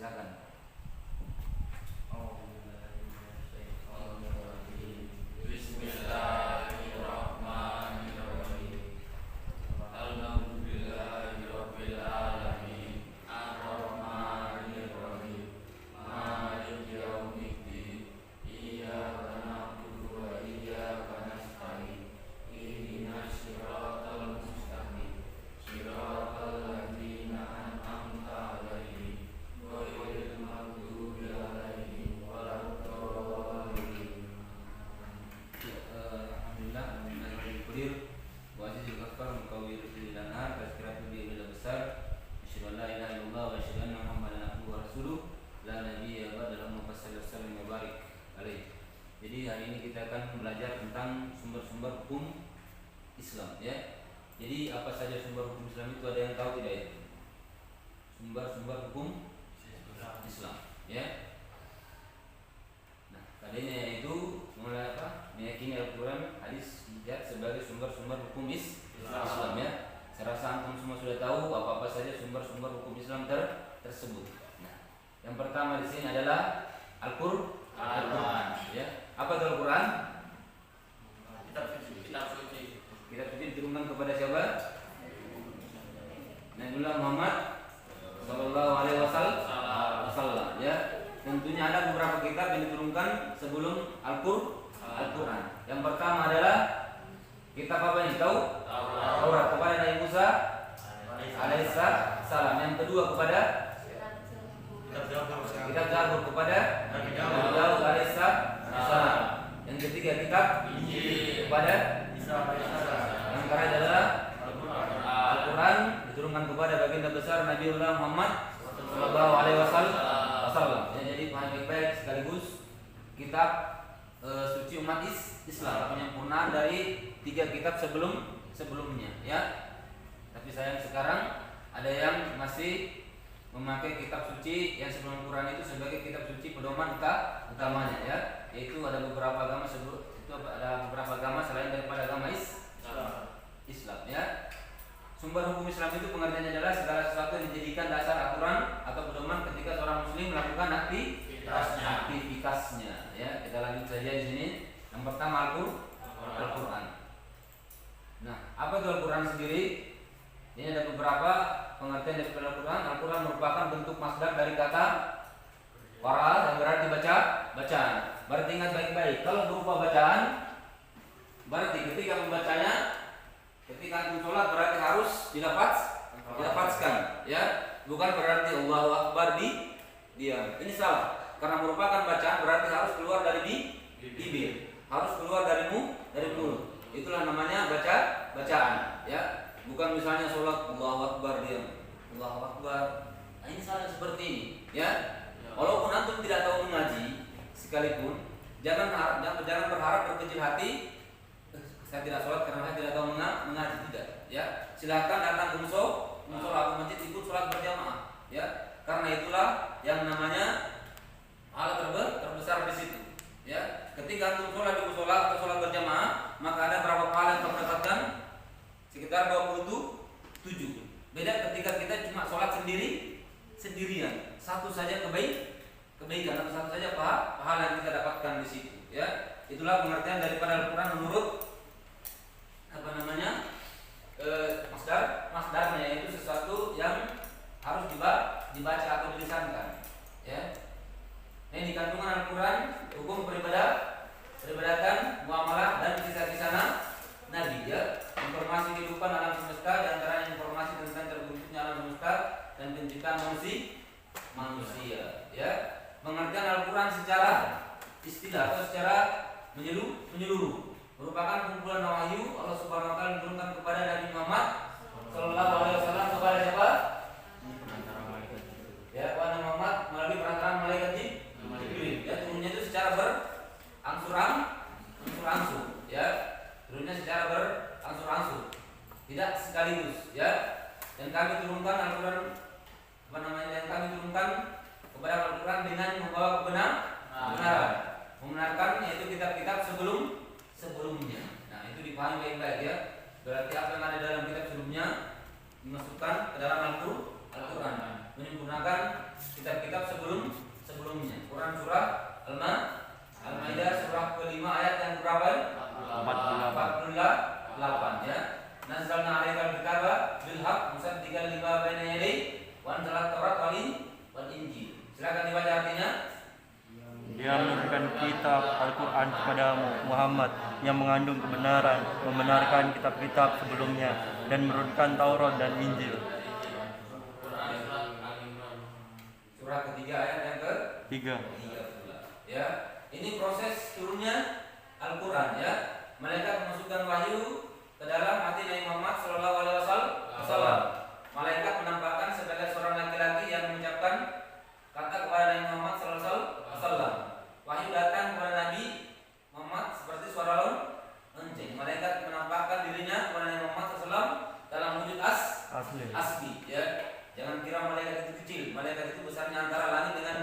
silakan. Bismillahirrahmanirrahim. Alhamdulillahirabbil alamin. Arrahmanirrahim. Maliki yaumiddin. Iyyaka na'budu wa iyyaka nasta'in. Ihdinas siratal mustaqim. Siratal ladzina an'amta 'alaihim ghairil maghdubi 'alaihim waladdallin. Alhamdulillah, alhamdulillah wa azizul ghafar mukawwir lana tazkiratu bil besar. Asyhadu an la ilaha illallah wa asyhadu anna muhammadan abduhu wa rasuluh la nabiyya ba'dahu mufassal sallallahu wa barik alaihi. Jadi hari ini kita akan belajar tentang sumber-sumber hukum Islam ya. Jadi apa saja sumber hukum Islam itu, ada yang tahu tidak itu? Sumber-sumber hukum Islam ya. Nah, tadinya yaitu mulai apa? Meyakini Al-Quran, hadis, ijaz sebagai sumber-sumber hukum Islam ya. Saya rasa antum semua sudah tahu apa-apa saja sumber-sumber hukum Islam tersebut. Nah, yang pertama di sini adalah Al-Quran ya. Apa itu Al-Quran? Kitab suci. Kitab suci diturunkan kepada siapa? Nabiullah Muhammad sallallahu alaihi wasallam ya. Tentunya ada beberapa kitab yang diturunkan sebelum Al-Quran. Yang pertama adalah kitab apa ini? Taurat kepada Nabi Musa alaihissalam. Yang kedua kepada kitab Zabur kepada Nabi Daud alaihissalam. Yang ketiga kitab Injil kepada Isa alaihissalam. yang terakhir adalah Al-Quran diturunkan kepada baginda besar Nabiullah Muhammad sallallahu alaihi wasallam. Jadi paham baik-baik sekaligus kitab suci umat Islam, penyempurnaan dari 3 kitab sebelumnya ya. Tapi sayang sekarang ada yang masih memakai kitab suci yang sebelum Quran itu sebagai kitab suci pedoman utamanya ya. Yaitu ada beberapa agama selain daripada agama Islam ya. Sumber hukum Islam itu pengertiannya adalah segala sesuatu yang dijadikan dasar aturan atau pedoman ketika seorang muslim melakukan aktivitasnya ya. Kita lanjut saja di sini. Yang pertama Al-Quran. Nah, apa itu Al-Quran sendiri? Ini ada beberapa pengertian dari Al-Quran. Al-Quran merupakan bentuk masdar dari kata qara yang berarti bacaan. Berarti ingat baik-baik, kalau berupa bacaan berarti ketika membacanya, ketika antum sholat berarti harus dilafazkan ya. Bukan berarti Allahu Akbar diam. Ini salah. Karena merupakan bacaan berarti harus keluar dari bibir, harus keluar dari mulut. Itulah namanya bacaan ya. Bukan misalnya sholat Allahu Akbar diam, Allahu Akbar. Nah, ini salah seperti ini ya. Walaupun antum tidak tahu mengaji sekalipun, jangan berharap berkecil hati. Saya tidak sholat karena saya tidak tahu mengaji, tidak ya. Silakan datang ke musola masjid, ikut sholat berjamaah ya. Karena itulah yang namanya hal terbesar di situ ya. Ketika antum sholat di musola atau sholat berjamaah, maka ada berapa pahala yang kamu dapatkan? Sekitar 27. Beda ketika kita cuma sholat sendirian, satu saja kebaikan atau satu saja pahala yang kita dapatkan di situ ya. Itulah pengertian daripada Al-Quran menurut masdarnya, yaitu sesuatu yang harus dibaca atau dilisankan ya. Ini dikandungan Al-Quran hukum peribadatan, muamalah dan kisah-kisah Nabi ya. Informasi kehidupan alam semesta, di antara informasi tentang terbentuknya alam semesta dan penciptaan manusia ya. Pengertian Al-Quran secara istilah atau secara menyeluruh merupakan kumpulan wahyu Allah Subhanahu wa taala menurunkan kepada Nabi Muhammad sallallahu alaihi wasallam kepada siapa? Ya, kepada Muhammad melalui perantaraan malaikat Jibril. Ya, turunnya itu secara berangsur-angsur ya. Turunnya secara berangsur-angsur, tidak sekaligus ya. Dan kami turunkan Al-Quran kepada Al-Quran dengan membawa kebenaran, membenarkan yaitu kitab-kitab sebelumnya. Nah, itu dipahami baik-baik ya. Berarti apa yang ada dalam kitab sebelumnya dimasukkan ke dalam kitab-kitab sebelumnya. Quran surah Al-Maidah surah kelima ayat yang berapa? 48 ya. Nazzalna 'alaikal kitaba bil haqq musaddiqan lima baina yadayhi wa anzalna at-taurata wal injil. Silakan dibaca artinya. Dia menurunkan kitab Al-Quran kepadamu Muhammad yang mengandung kebenaran, membenarkan kitab-kitab sebelumnya, dan menurunkan Taurat dan Injil. Surah ketiga ayat yang ke-3 ya. Ini proses turunnya Al-Quran ya. Malaikat memasukkan wahyu ke dalam hati Nabi Muhammad sallallahu alaihi wasallam. Malaikat menampakkan sebagai seorang laki-laki yang mengucapkan kata kepada Nabi Muhammad sallallahu alaihi wasallam. Wahyu datang kepada Nabi Muhammad seperti suara lonceng. Malaikat menampakkan dirinya kepada Nabi Muhammad sallallahu alaihi wasallam dalam wujud asli ya. Jangan kira malaikat itu kecil. Malaikat itu besarnya antara langit dengan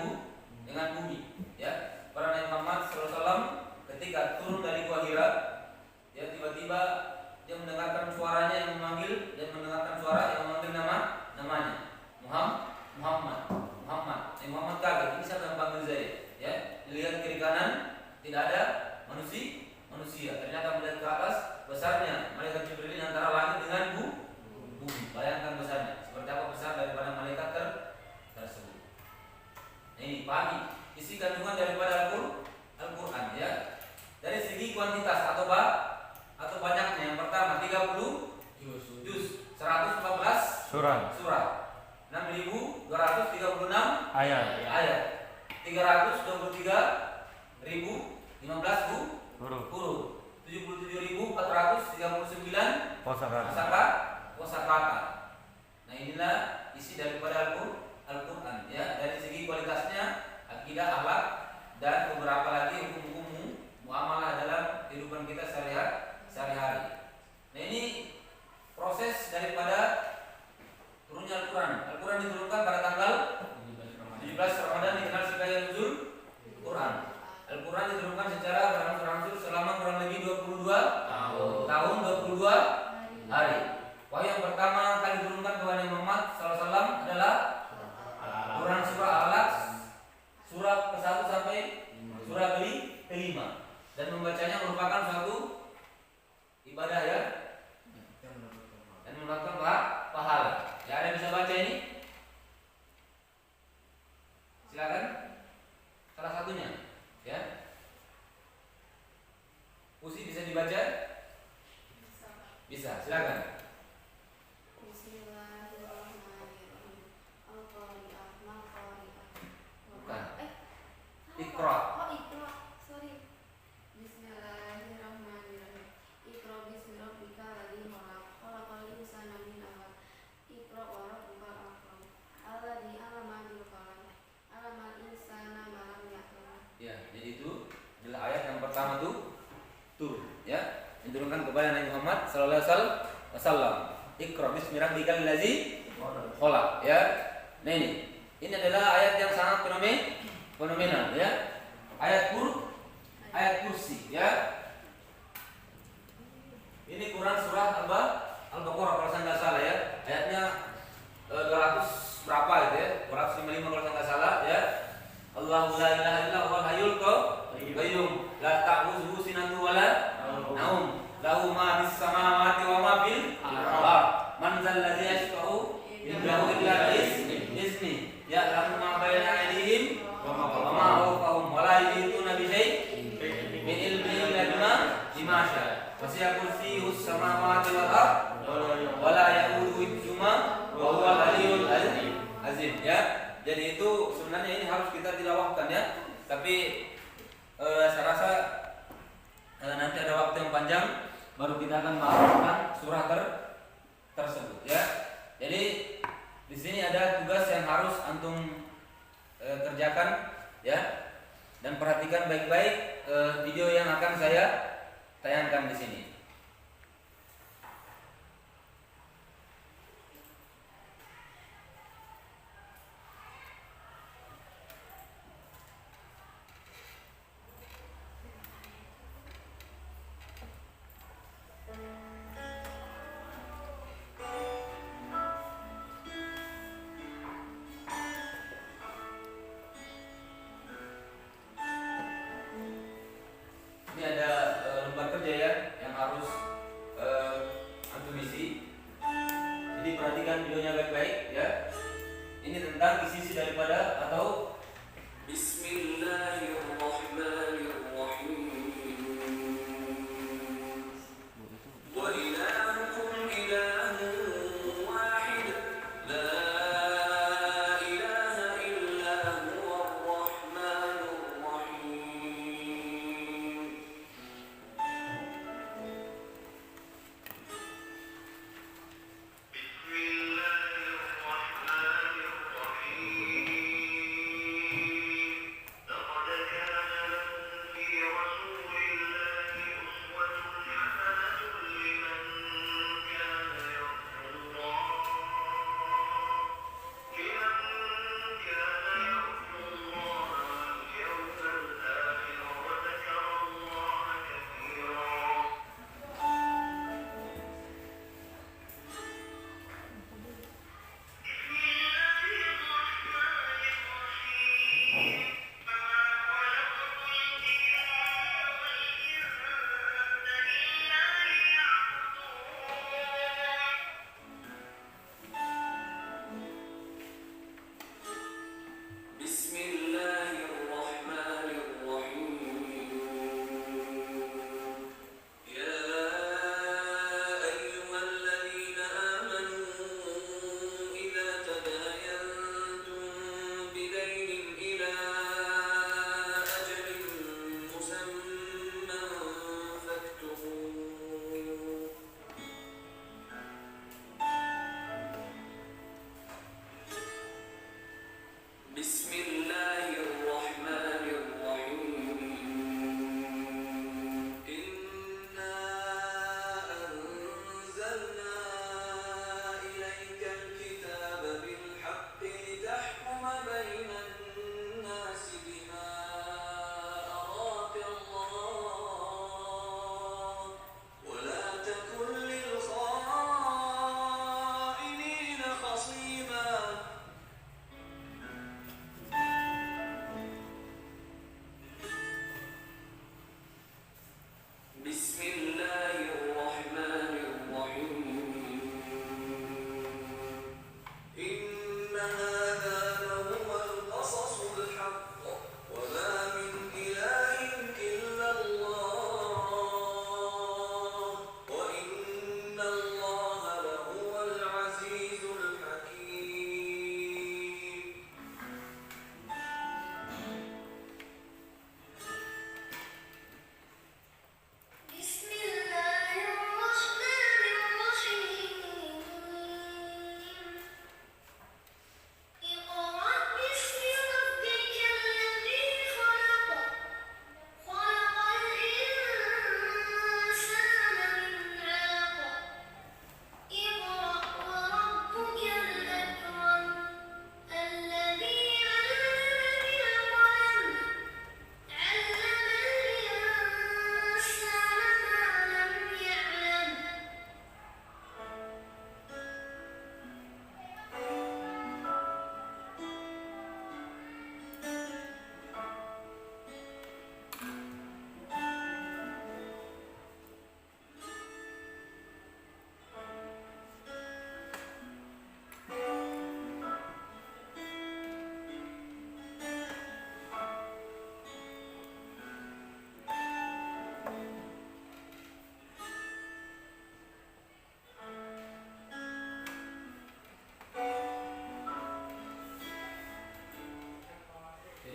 bumi ya. Para Nabi Muhammad sallallahu alaihi wasallam ketika turun dari Gua Hira, ya tiba-tiba dia mendengarkan suaranya yang memanggil, dan mendengarkan suara yang memanggil namanya Muhammad. Nabi Muhammad kaget, ini siapa yang panggil saya? Ya, dilihat kiri kanan tidak ada manusia. Ternyata melihat ke atas, besarnya malaikat Jibril antara langit dengan bumi. Bayangkan besarnya, seperti apa besar daripada malaikat tersebut. Nah, ini pahami isi kandungan daripada Al-Quran ya. Dari segi kuantitas atau banyaknya, yang pertama 30 juz, 114 surah, 6.236 ayat, 323.015 huruf, 77.439 kosakata. Nah, inilah isi daripada Al-Quran ya. Dari segi kualitasnya, akidah, akhlak, dan beberapa lagi hukum-hukum muamalah dalam kehidupan kita sehari-hari. Nah, ini proses daripada turunnya Al-Quran. Al-Quran diturunkan pada tanggal 17 Ramadan, dikenal sebagai nuzul Quran. Al-Quran diturunkan secara berangsur-angsur selama kurang lebih 22 tahun 22 hari. Wahyu yang pertama kali diturunkan kepada Nabi Muhammad SAW adalah Quran surah Al-Alaq, surah ke-1 sampai surah ke-5, dan membacanya merupakan suatu ibadah ya, dan mendapatkan pahala. Ya, ada yang bisa baca ini? Silakan. Salah satunya ya. Usi bisa dibaca? Bisa, silakan. Bukan. Iqra. Sorry. Bismillahirrahmanirrahim. Iqra bismi rabbika alladzi khalaq. Khalaqal insana min 'alaq. Iqra wa rabbukal akram. Alladzi 'allama bil qalam. 'Allamal insana ma lam ya'lam. Ya, jadi itu adalah ayat yang pertama tuh ya, diturunkan kepada Nabi Muhammad sallallahu alaihi wasallam. Iqra bismi rabbikal ladzi khalaq ya. Nah, ini adalah ayat yang sangat fenomenal ya. Ayat kursi ya. Ini Quran surah Al-Baqarah kalau saya nggak salah ya. Ayatnya 200 berapa itu ya? 255 kalau saya nggak salah ya. Allahu la ilaha illa huwal hayyul qayyum la ta'khudhuhu sinatun wa la naum lahu ma fis samawati wa ma fil ardh man dzal ladzi yashfa'u indahu illa bi'izni ya'lamu ma baina aydihim wa ma khalfahum wa la yuhituna bi syai'in min ilmihi illa bima syaa wa si'a kursiyyuhus samawati wal ardh wa la ya'uduhu hifdzuhuma wa huwal aliyyul azim ya. Jadi itu sebenarnya ini harus kita tilawahkan ya. Tapi saya rasa nanti ada waktu yang panjang baru kita akan menghafalkan surah tersebut ya. Jadi di sini ada tugas yang harus antum kerjakan ya. Dan perhatikan baik-baik video yang akan saya tayangkan di sini. atau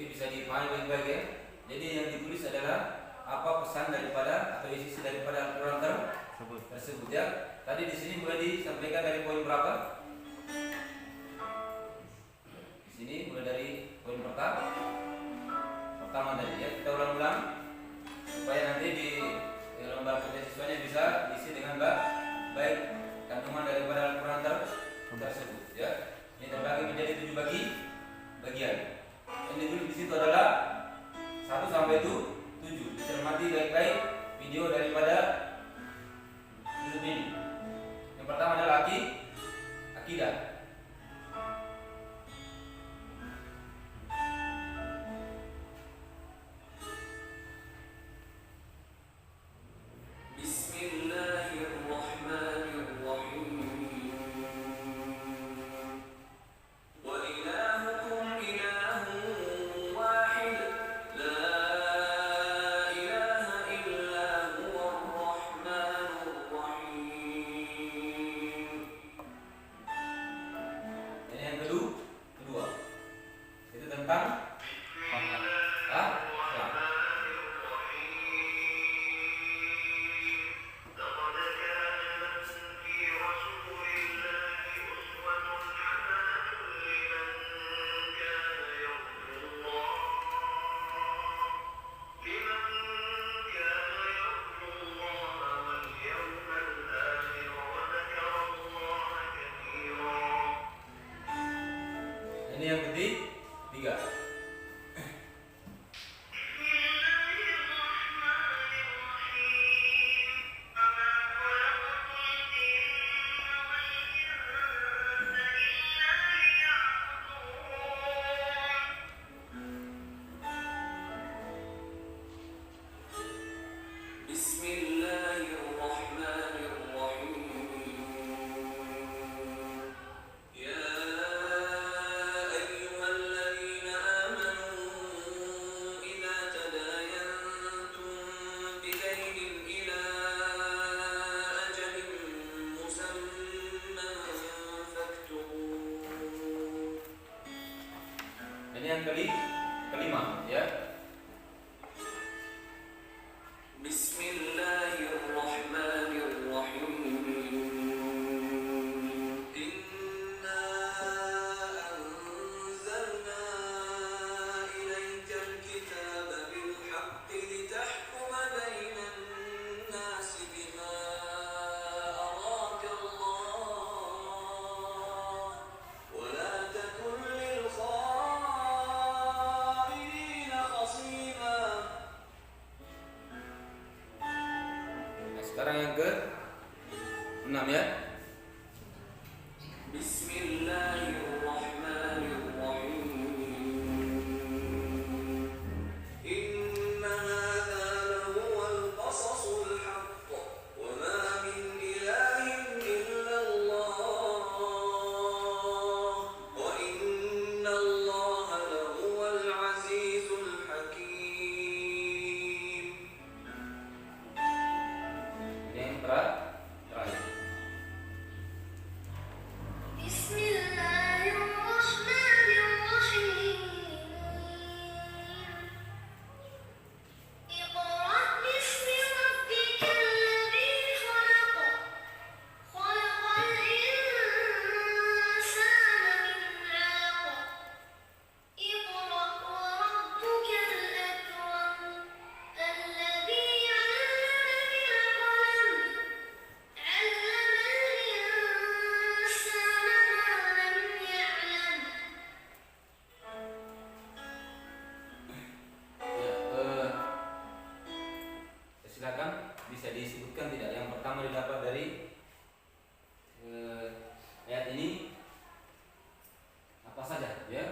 bisa dipahami baik-baik ya. Jadi yang ditulis adalah apa pesan daripada atau isi daripada Al-Quran tersebut ya. Tadi di sini mulai disampaikan dari poin berapa? Di sini mulai dari poin pertama tadi ya. Kita ulang-ulang supaya nanti di lembar kerja siswanya bisa diisi dengan baik kandungan daripada Al-Quran tersebut ya. Ini terbagi menjadi 7 bagian. Yang ditulis di situ adalah 1 sampai 7. Dicermati baik-baik video daripada YouTube ini. Yang pertama adalah akidah. وإلهكم إله Al-Quran? Hah? Ini yang ketiga. Ini yang kelima, ya. Nah, sekarang yang ke-6, ya. Ini yang terakhir. Silakan bisa disebutkan tidak yang pertama didapat dari ayat ini apa saja, ya,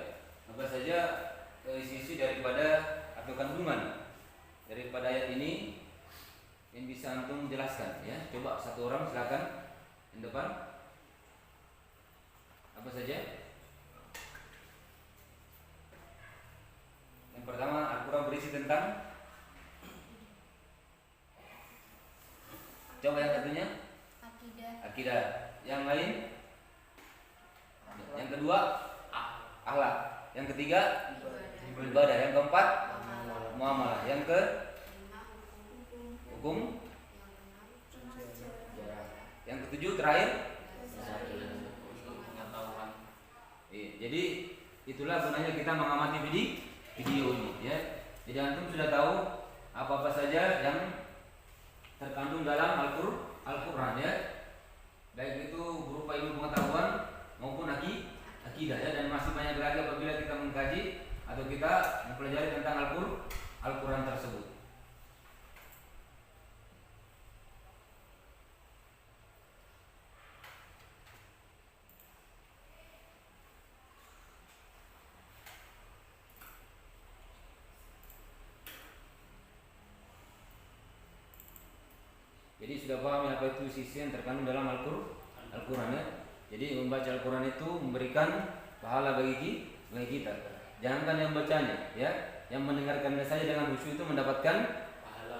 apa saja isi daripada atau kandungan daripada ayat ini yang bisa antum jelaskan, ya. Coba satu orang silakan yang depan, apa saja. Yang pertama, Al-Quran berisi tentang, coba yang satunya akidah. Yang lain, yang kedua akhlak, yang ketiga ibadah, yang keempat muamalah, yang ke hukum, yang ketujuh terakhir pengetahuan. Jadi itulah gunanya kita mengamati video ini, ya. Jadi antum sudah tahu apa-apa saja yang terkandung dalam Al-Quran, ya, baik itu berupa ilmu pengetahuan maupun akidah, ya. Dan masih banyak lagi apabila kita mengkaji atau kita mempelajari tentang Al-Quran tersebut. Jadi sudah paham apa itu sisi yang terkandung dalam Al-Quran, ya. Jadi membaca Al-Quran itu memberikan pahala bagi kita. Jangankan yang bacanya, ya, yang mendengarkannya saja dengan khusyuk itu mendapatkan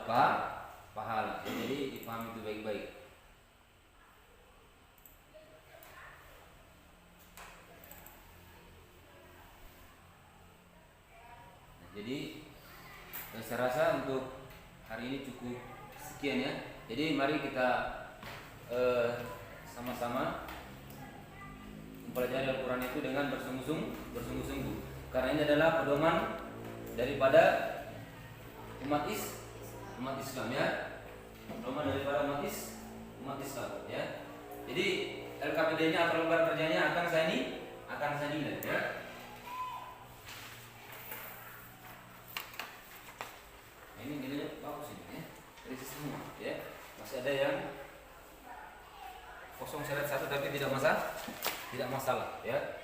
pahala. Jadi dipahami itu baik-baik. Jadi saya rasa untuk hari ini cukup sekian ya. Jadi mari kita sama-sama mempelajari Al-Quran itu dengan bersungguh-sungguh. Karena ini adalah pedoman daripada umat Islam ya. Pedoman daripada umat Islam ya. Jadi LKPD-nya atau lembar kerjanya akan saya nilai ya. Ini nilainya bagus ini ya. Terisi semua ya. Masih ada yang kosong seret satu tapi tidak masalah ya.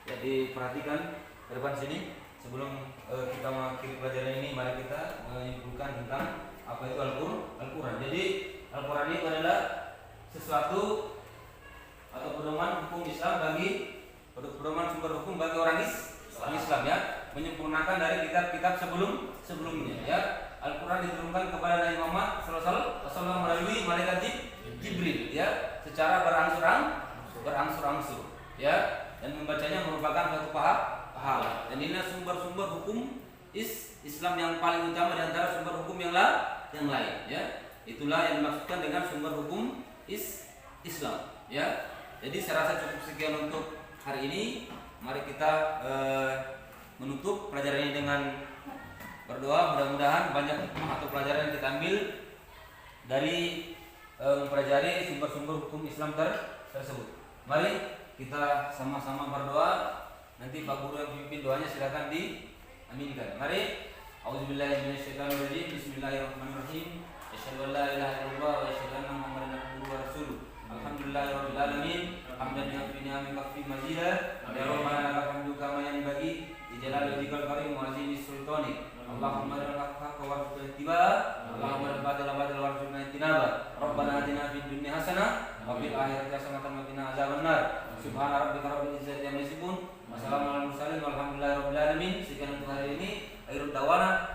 Jadi perhatikan ke depan sini sebelum kita mengakhiri pelajaran ini, mari kita menyimpulkan tentang apa itu Al-Quran. Jadi Al-Quran itu adalah sesuatu atau pedoman hukum Islam pedoman sumber hukum bagi orang Islam ya, menyempurnakan dari kitab-kitab sebelumnya ya. Al-Quran diturunkan kepada Nabi Muhammad SAW melalui malaikat Jibril ya, secara berangsur-angsur ya. Dan membacanya merupakan satu pahala. Dan ini sumber-sumber hukum Islam yang paling utama di antara sumber hukum yang lain ya. Itulah yang dimaksudkan dengan sumber hukum Islam ya. Jadi saya rasa cukup sekian untuk hari ini. Mari kita menutup pelajaran ini dengan berdoa. Mudah-mudahan banyak hikmah atau pelajaran yang kita ambil dari mempelajari sumber-sumber hukum Islam tersebut. Mari kita sama-sama berdoa. Nanti Pak Guru yang pimpin doanya silakan diaminkan. Mari. Auzubillahi minasyaitonirrajim. Bismillahirrahmanirrahim. Asyhadu an la ilaha illallah wa asyhadu anna Muhammadan abduhu wa rasuluh. Alhamdulillahirabbil alamin. Hamdan yaghfi ni'amika fi mazidah. Ya Rabbana lakal hamdu kama yanbaghi li jalali wajhikal karim wa azimi sultanik. Allahumma arina al-haqqa warzuqna ittiba'a. Allahumma arina al-batila warzuqna ijtinaba. Rabbana atina fid dunya hasanah wa fil akhirati hasanatan wa qina adzabannar. Subhana rabbika rabbil izzati amma yasifun. Wassalamu ala mursalin walhamdulillahi rabbil alamin. Sekian untuk hari ini. Akhirul dawana